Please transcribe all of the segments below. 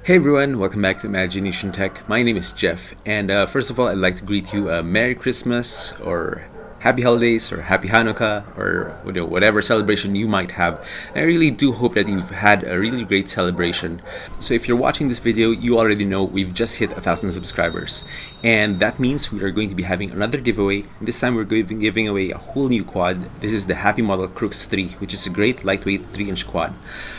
Hey everyone, welcome back to Imagination Tech. My name is Jeff, and first of all, I'd like to greet you Merry Christmas, or Happy Holidays, or Happy Hanukkah, or whatever celebration you might have. I really do hope that you've had a really great celebration. So if you're watching this video, you already know we've just hit 1,000 subscribers, and that means we are going to be having another giveaway. This time we're going to be giving away a whole new quad. This is the Happymodel Crux3, which is a great lightweight 3-inch quad.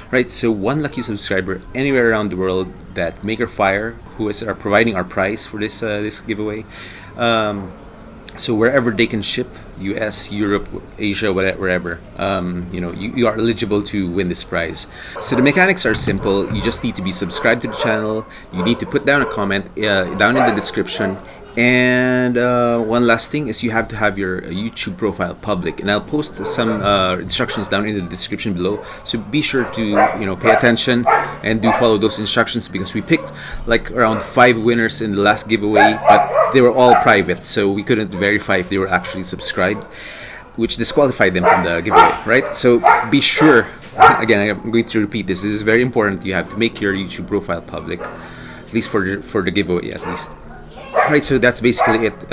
Right, so one lucky subscriber anywhere around the world that Maker Fire, who are providing our prize for this giveaway. So wherever they can ship, US, Europe, Asia, wherever, you are eligible to win this prize. So the mechanics are simple. You just need to be subscribed to the channel. You need to put down a comment down in the description. And one last thing is you have to have your YouTube profile public, and I'll post some instructions down in the description below. So be sure to pay attention and do follow those instructions, because we picked like around 5 winners in the last giveaway, but they were all private, so we couldn't verify if they were actually subscribed, which disqualified them from the giveaway, right? So be sure, again, I'm going to repeat this. This is very important. You have to make your YouTube profile public, at least for the giveaway, at least. Right, so that's basically it.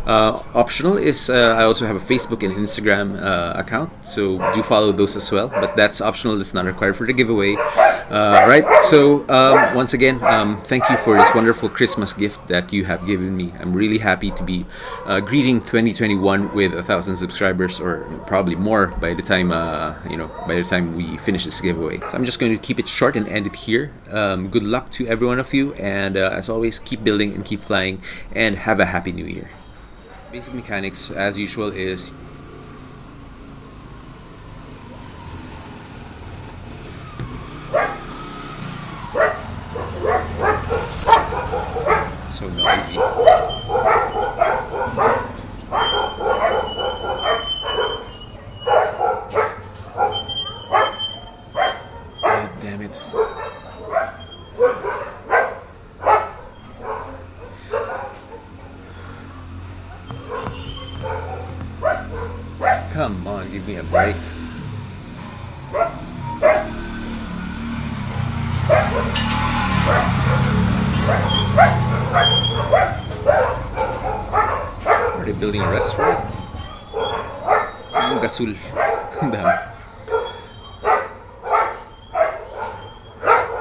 Optional is I also have a Facebook and Instagram account, so do follow those as well, but that's optional. It's not required for the giveaway. Right, so once again, thank you for this wonderful Christmas gift that you have given me. I'm really happy to be greeting 2021 with 1,000 subscribers, or probably more by the time by the time we finish this giveaway. So I'm just going to keep it short and end it here. Good luck to every one of you, and as always, keep building and keep flying, and have a happy new year. Basic mechanics, as usual, is so noisy. God damn it. Come on, give me a break. Are they building a restaurant? Gasol.